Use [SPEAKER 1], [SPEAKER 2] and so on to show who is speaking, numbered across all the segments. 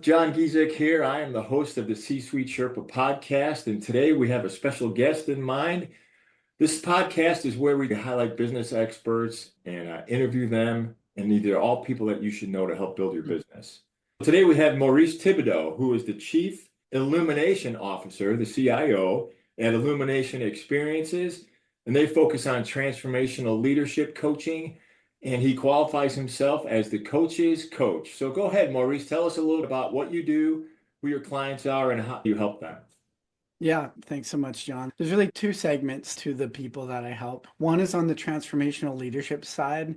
[SPEAKER 1] John Giesek here. I am the host of the C-Suite Sherpa podcast, and today we have a special guest in mind. This podcast is where we highlight business experts and interview them, and they're all people that you should know to help build your business. Today we have Maurice Thibodeau, who is the Chief Illumination Officer, the CIO, at Illumination Experiences, and they focus on transformational leadership coaching, and he qualifies himself as the coach's coach. So go ahead, Maurice, tell us a little about what you do, who your clients are, and how you help them.
[SPEAKER 2] Yeah, thanks so much, John. There's really two segments to the people that I help. One is on the transformational leadership side.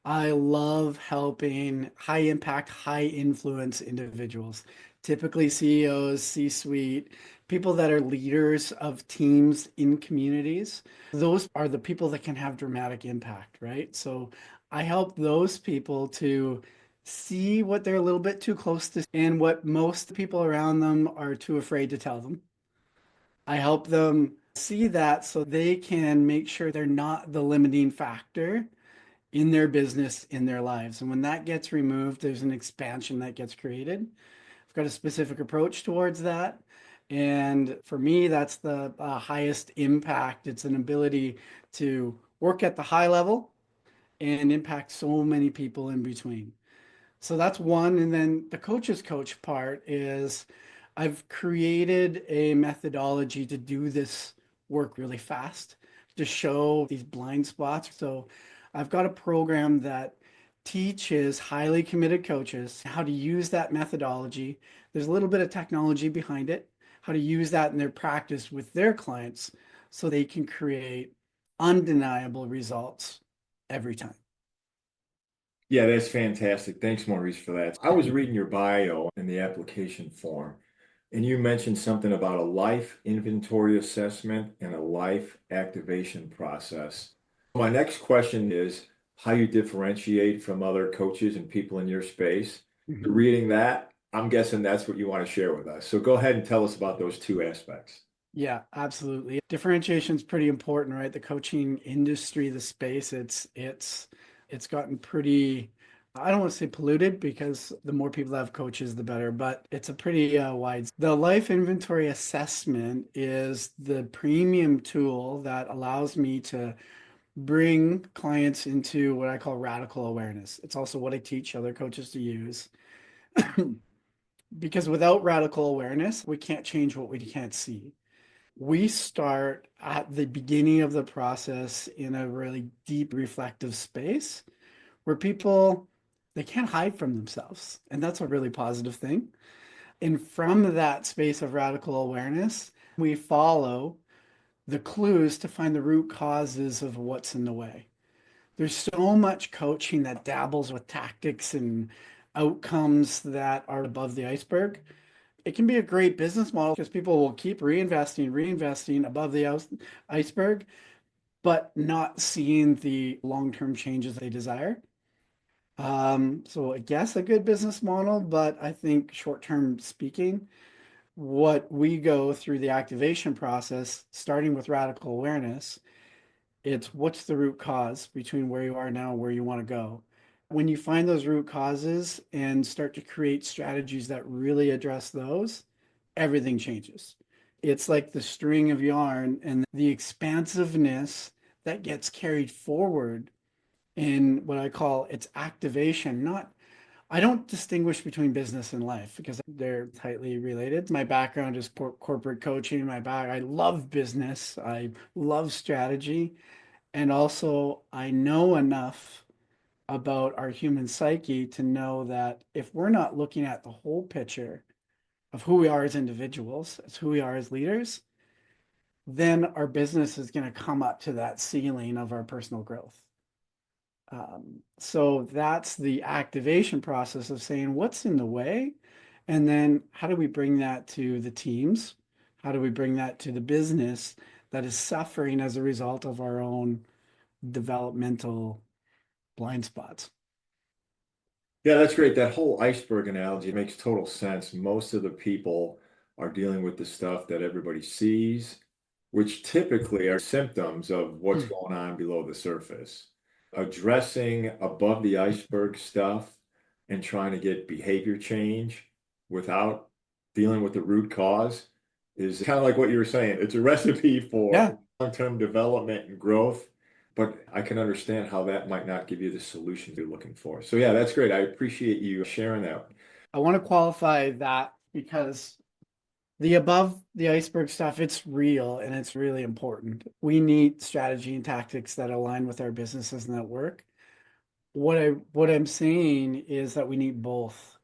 [SPEAKER 2] I love helping high impact, high influence individuals, typically CEOs, C-suite, people that are leaders of teams in communities. Those are the people that can have dramatic impact, right? So I help those people to see what they're a little bit too close to and what most people around them are too afraid to tell them. I help them see that so they can make sure they're not the limiting factor in their business, in their lives. And when that gets removed, there's an expansion that gets created. I've got a specific approach towards that. And for me, that's the highest impact. It's an ability to work at the high level and impact so many people in between. So that's one. And then the coach's coach part is I've created a methodology to do this work really fast, to show these blind spots. So I've got a program that teaches highly committed coaches how to use that methodology. There's a little bit of technology behind it, how to use that in their practice with their clients so they can create undeniable results every time.
[SPEAKER 1] Yeah, that's fantastic. Thanks, Maurice, for that. I was reading your bio in the application form, and you mentioned something about a life inventory assessment and a life activation process. My next question is how you differentiate from other coaches and people in your space.
[SPEAKER 2] Mhm.
[SPEAKER 1] Reading that, I'm guessing that's what you want to share with us. So go ahead and tell us about those two aspects.
[SPEAKER 2] Yeah, absolutely. Differentiation is pretty important, right? The coaching industry, the space, it's gotten pretty, I don't want to say polluted because the more people that have coaches, the better, but it's a pretty wide. The life inventory assessment is the premium tool that allows me to bring clients into what I call radical awareness. It's also what I teach other coaches to use. Because without radical awareness, we can't change what we can't see. We start at the beginning of the process in a really deep reflective space where people they can't hide from themselves. And that's a really positive thing. And from that space of radical awareness, we follow the clues to find the root causes of what's in the way. There's so much coaching that dabbles with tactics and outcomes that are above the iceberg. It can be a great business model because people will keep reinvesting above the iceberg, but not seeing the long-term changes they desire. So I guess a good business model, but I think short-term speaking, what we go through the activation process, starting with radical awareness, it's what's the root cause between where you are now and where you want to go. When you find those root causes and start to create strategies that really address those, everything changes. It's like the string of yarn and the expansiveness that gets carried forward in what I call its activation. Not, I don't distinguish between business and life because they're tightly related. My background is corporate coaching. I love business. I love strategy. And also, I know enough about our human psyche to know that if we're not looking at the whole picture of who we are as individuals, as who we are as leaders, then our business is going to come up to that ceiling of our personal growth. So that's the activation process of saying what's in the way, and then how do we bring that to the teams? How do we bring that to the business that is suffering as a result of our own developmental blind spots?
[SPEAKER 1] Yeah, that's great. That whole iceberg analogy makes total sense. Most of the people are dealing with the stuff that everybody sees, which typically are symptoms of what's going on below the surface. Addressing above the iceberg stuff and trying to get behavior change without dealing with the root cause is kind of like what you were saying. It's a recipe for
[SPEAKER 2] Yeah.
[SPEAKER 1] long-term development and growth, but I can understand how that might not give you the solution you're looking for. So yeah, that's great. I appreciate you sharing that.
[SPEAKER 2] I want to qualify that because the above the iceberg stuff, it's real and it's really important. We need strategy and tactics that align with our businesses and that work. What I'm saying is that we need both.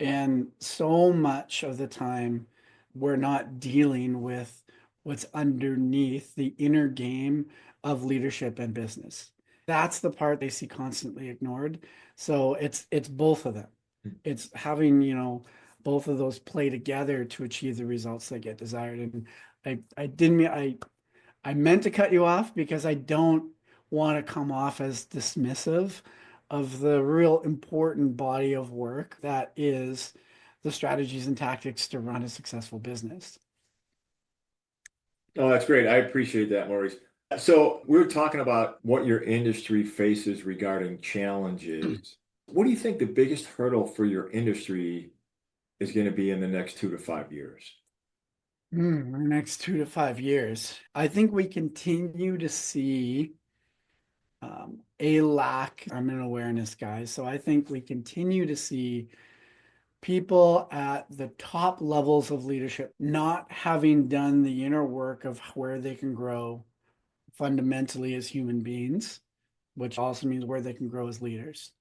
[SPEAKER 2] And so much of the time, we're not dealing with what's underneath the inner game of leadership and business. That's the part they see constantly ignored. So it's both of them. It's having, both of those play together to achieve the results that get desired. And I didn't mean I meant to cut you off because I don't want to come off as dismissive of the real important body of work that is the strategies and tactics to run a successful business.
[SPEAKER 1] Oh, that's great. I appreciate that, Maurice. So we were talking about what your industry faces regarding challenges. What do you think the biggest hurdle for your industry is going to be in the next 2 to 5 years?
[SPEAKER 2] The next 2 to 5 years, I think we continue to see a lack. I'm an awareness guy, so I think we continue to see people at the top levels of leadership not having done the inner work of where they can grow fundamentally as human beings, which also means where they can grow as leaders.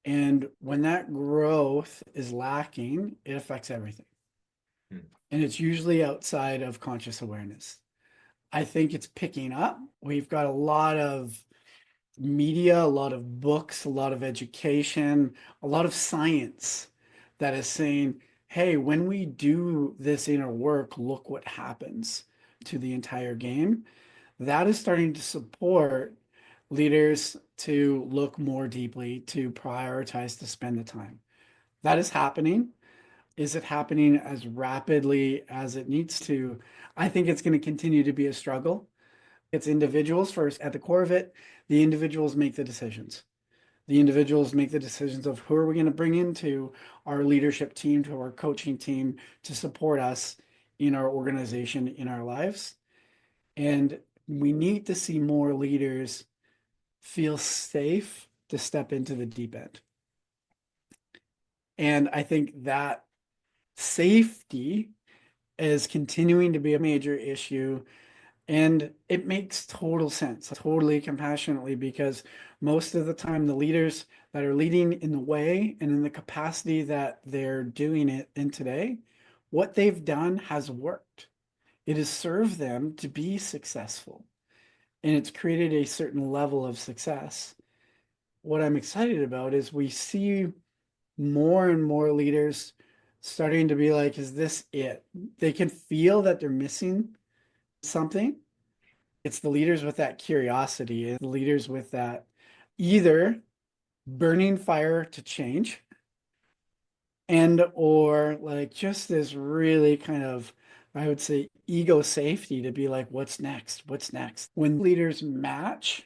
[SPEAKER 2] And when that growth is lacking, it affects everything.
[SPEAKER 1] Hmm.
[SPEAKER 2] And it's usually outside of conscious awareness. I think it's picking up. We've got a lot of media, a lot of books, a lot of education, a lot of science that is saying, hey, when we do this inner work, look what happens to the entire game. That is starting to support leaders to look more deeply, to prioritize, to spend the time. That is happening. Is it happening as rapidly as it needs to? I think it's going to continue to be a struggle. It's individuals first. At the core of it, the individuals make the decisions. The individuals make the decisions of who are we going to bring into our leadership team, to our coaching team to support us in our organization, in our lives. And we need to see more leaders feel safe to step into the deep end. And I think that safety is continuing to be a major issue. And it makes total sense, totally compassionately, because most of the time, the leaders that are leading in the way and in the capacity that they're doing it in today, what they've done has worked. It has served them to be successful, and it's created a certain level of success. What I'm excited about is we see more and more leaders starting to be like, is this it? They can feel that they're missing something. It's the leaders with that curiosity, the leaders with that either burning fire to change and or like just this really kind of, I would say, ego safety to be like, what's next? What's next? When leaders match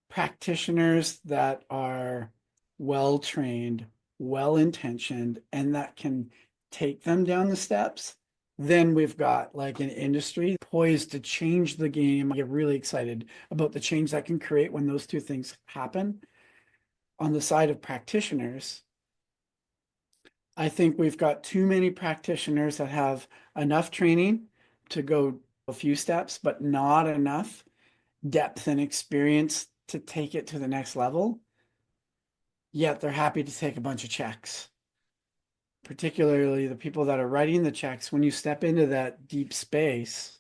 [SPEAKER 2] practitioners that are well trained, well intentioned, and that can take them down the steps, then we've got like an industry poised to change the game. I get really excited about the change that can create when those two things happen. On the side of practitioners, I think we've got too many practitioners that have enough training to go a few steps, but not enough depth and experience to take it to the next level. Yet they're happy to take a bunch of checks. Particularly the people that are writing the checks, when you step into that deep space,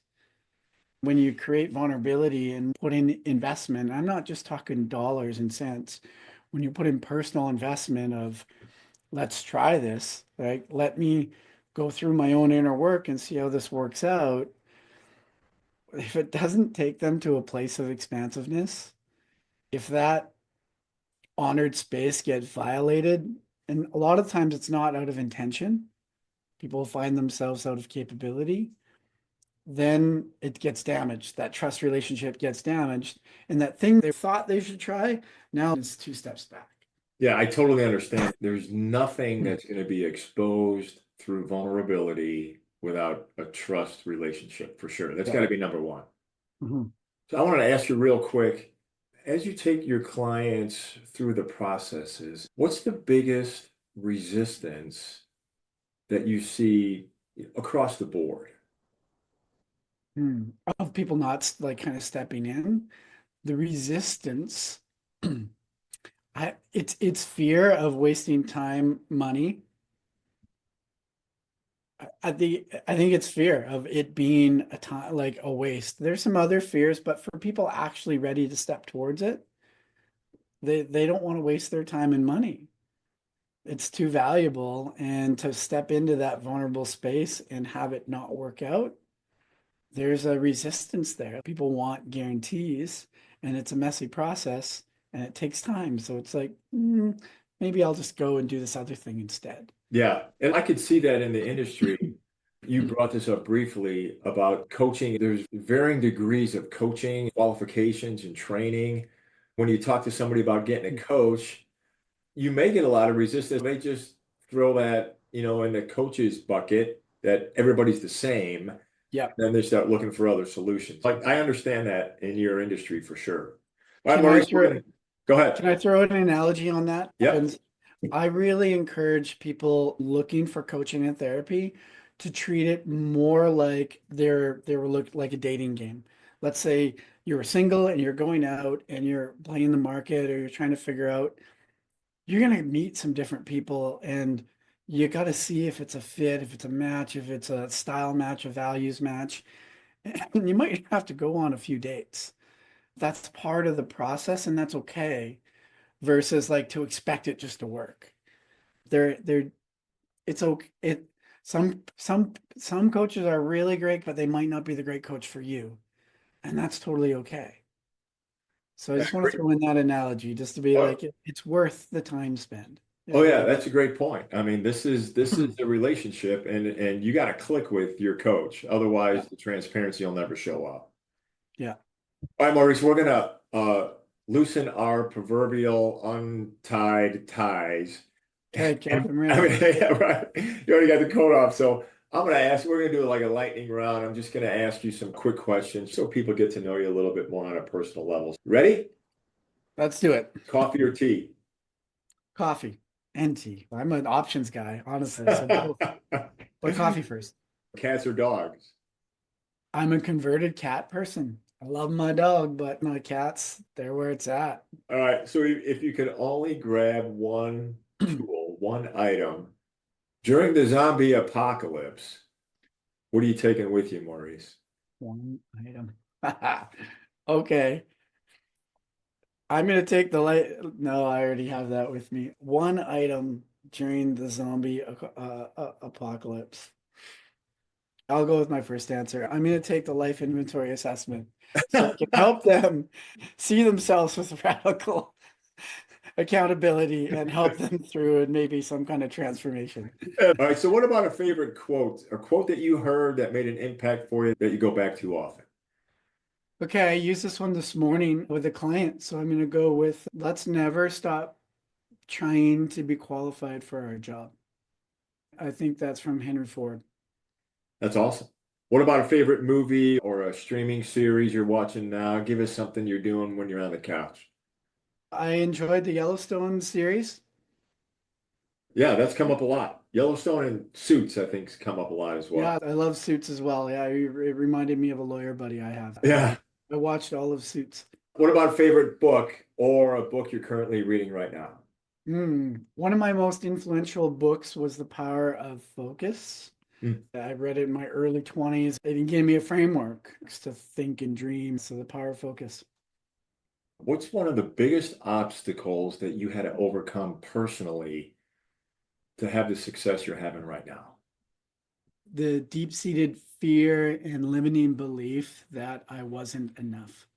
[SPEAKER 2] when you create vulnerability and put in investment, I'm not just talking dollars and cents. When you put in personal investment of, let's try this, right? Let me go through my own inner work and see how this works out. If it doesn't take them to a place of expansiveness, if that honored space gets violated, and a lot of times it's not out of intention, people find themselves out of capability, then it gets damaged. That trust relationship gets damaged. And that thing they thought they should try now is two steps back.
[SPEAKER 1] Yeah, I totally understand. There's nothing that's going to be exposed through vulnerability without a trust relationship for sure. That's
[SPEAKER 2] Yeah.
[SPEAKER 1] got to be number one.
[SPEAKER 2] Mhm.
[SPEAKER 1] So I wanted to ask you real quick, as you take your clients through the processes, what's the biggest resistance that you see across the board?
[SPEAKER 2] Hmm. Of people not like kind of stepping in, the resistance, it's fear of wasting time, money. I think it's fear of it being a time like a waste. There's some other fears, but for people actually ready to step towards it, they don't want to waste their time and money. It's too valuable, and to step into that vulnerable space and have it not work out, there's a resistance there. People want guarantees, and it's a messy process, and it takes time. So it's like, maybe I'll just go and do this other thing instead.
[SPEAKER 1] Yeah, and I could see that in the industry. You brought this up briefly about coaching. There's varying degrees of coaching, qualifications, and training. When you talk to somebody about getting a coach, you may get a lot of resistance. They just throw that, in the coach's bucket that everybody's the same.
[SPEAKER 2] Yeah.
[SPEAKER 1] Then they start looking for other solutions. Like I understand that in your industry for sure. All right,
[SPEAKER 2] Can I
[SPEAKER 1] Maurice, we're
[SPEAKER 2] throw
[SPEAKER 1] gonna go ahead.
[SPEAKER 2] can I throw an analogy on that?
[SPEAKER 1] Yep.
[SPEAKER 2] And I really encourage people looking for coaching and therapy to treat it more like they were look like a dating game. Let's say you're single and you're going out and you're playing the market, or you're trying to figure out, you're gonna meet some different people, and you got to see if it's a fit, if it's a match, if it's a style match, a values match. And you might have to go on a few dates. That's part of the process, and that's okay, versus like to expect it just to work. They're it's okay. Some coaches are really great, but they might not be the great coach for you, and that's totally okay. So I
[SPEAKER 1] That's
[SPEAKER 2] just want to
[SPEAKER 1] great.
[SPEAKER 2] throw in that analogy just to be
[SPEAKER 1] Oh,
[SPEAKER 2] like it's worth the time spent.
[SPEAKER 1] oh
[SPEAKER 2] It
[SPEAKER 1] yeah,
[SPEAKER 2] really.
[SPEAKER 1] that's a great point. I mean, this is the relationship, and you got to click with your coach.
[SPEAKER 2] Yeah,
[SPEAKER 1] Otherwise, the transparency will never show up.
[SPEAKER 2] yeah.
[SPEAKER 1] All right, Maurice, we're gonna loosen our proverbial untied ties.
[SPEAKER 2] Okay, Kev,
[SPEAKER 1] And
[SPEAKER 2] I'm
[SPEAKER 1] I
[SPEAKER 2] ready.
[SPEAKER 1] mean, yeah, right. You already got the coat off, so I'm gonna ask. We're gonna do like a lightning round. I'm just gonna ask you some quick questions so people get to know you a little bit more on a personal level. Ready?
[SPEAKER 2] Let's do it.
[SPEAKER 1] Coffee or tea?
[SPEAKER 2] Coffee and tea. I'm an options guy, honestly. So both. But coffee first.
[SPEAKER 1] Cats or dogs?
[SPEAKER 2] I'm a converted cat person. I love my dog, but my cats, they're where it's at.
[SPEAKER 1] All right. So if you could only grab one tool, one item during the zombie apocalypse, what are you taking with you, Maurice?
[SPEAKER 2] One item. Okay. I'm gonna take the light. No, I already have that with me. One item during the zombie apocalypse. I'll go with my first answer. I'm gonna take the life inventory assessment so I can help them see themselves with radical accountability and help them through and maybe some kind of transformation.
[SPEAKER 1] All right. So what about a favorite quote, a quote that you heard that made an impact for you that you go back to often?
[SPEAKER 2] Okay, I used this one this morning with a client, so I'm gonna go with let's never stop trying to be qualified for our job. I think that's from Henry Ford.
[SPEAKER 1] That's awesome. What about a favorite movie or a streaming series you're watching now? Give us something you're doing when you're on the couch.
[SPEAKER 2] I enjoyed the Yellowstone series.
[SPEAKER 1] Yeah, that's come up a lot. Yellowstone and Suits, I think, come up a lot as
[SPEAKER 2] Yeah,
[SPEAKER 1] well.
[SPEAKER 2] I love Suits as well. Yeah, it reminded me of a lawyer buddy I have.
[SPEAKER 1] Yeah.
[SPEAKER 2] I watched all of Suits.
[SPEAKER 1] What about a favorite book or a book you're currently reading right now?
[SPEAKER 2] One of my most influential books was The Power of Focus.
[SPEAKER 1] Hmm.
[SPEAKER 2] I read it in my early 20s. It gave me a framework to think and dream. So The Power of Focus.
[SPEAKER 1] What's one of the biggest obstacles that you had to overcome personally to have the success you're having right now?
[SPEAKER 2] The deep-seated fear and limiting belief that I wasn't enough.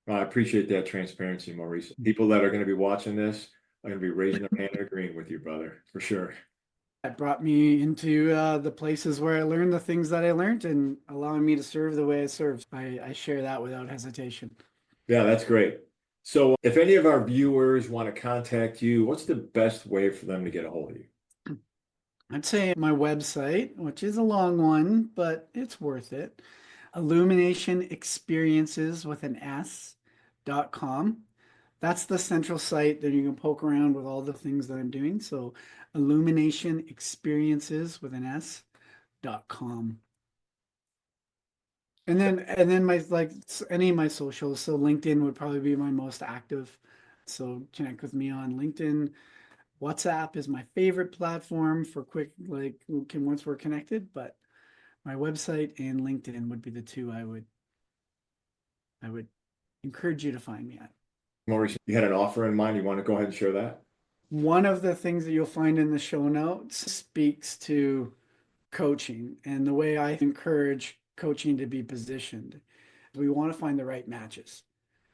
[SPEAKER 1] I appreciate that transparency, Maurice. People that are going to be watching this are going to be raising their hand and agreeing with you, brother, for sure.
[SPEAKER 2] That brought me into the places where I learned the things that I learned and allowing me to serve the way I served. I share that without hesitation.
[SPEAKER 1] Yeah, that's great. So if any of our viewers want to contact you, what's the best way for them to get a hold of you?
[SPEAKER 2] I'd say my website, which is a long one, but it's worth it. Illumination Experiences with an S.com. That's the central site that you can poke around with all the things that I'm doing. So Illumination Experiences with an S.com. And then my like any of my socials. So LinkedIn would probably be my most active. So connect with me on LinkedIn. WhatsApp is my favorite platform for quick, like can once we're connected, but my website and LinkedIn would be the two I would encourage you to find me at.
[SPEAKER 1] Maurice, you had an offer in mind. You want to go ahead and share that?
[SPEAKER 2] One of the things that you'll find in the show notes speaks to coaching and the way I encourage coaching to be positioned. We want to find the right matches.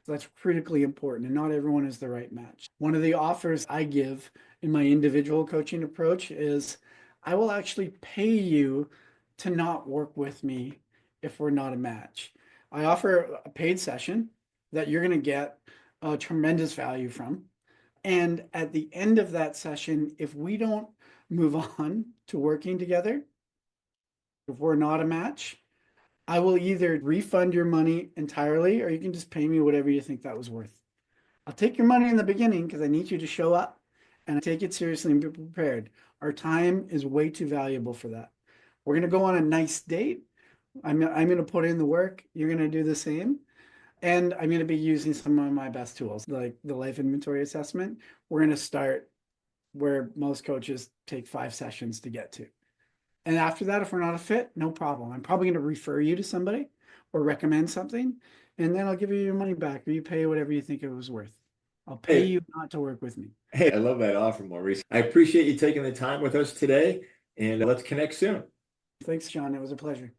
[SPEAKER 2] So that's critically important, and not everyone is the right match. One of the offers I give in my individual coaching approach is I will actually pay you to not work with me if we're not a match. I offer a paid session that you're going to get a tremendous value from. And at the end of that session, if we don't move on to working together, if we're not a match, I will either refund your money entirely or you can just pay me whatever you think that was worth. I'll take your money in the beginning because I need you to show up and take it seriously and be prepared. Our time is way too valuable for that. We're going to go on a nice date. I'm going to put in the work. You're going to do the same. And I'm going to be using some of my best tools, like the life inventory assessment. We're going to start where most coaches take 5 sessions to get to. And after that, if we're not a fit, no problem. I'm probably going to refer you to somebody or recommend something, and then I'll give you your money back or you pay whatever you think it was worth. I'll pay
[SPEAKER 1] Hey,
[SPEAKER 2] you not to work with me.
[SPEAKER 1] hey, I love that offer, Maurice. I appreciate you taking the time with us today, and let's connect soon.
[SPEAKER 2] Thanks, John. It was a pleasure.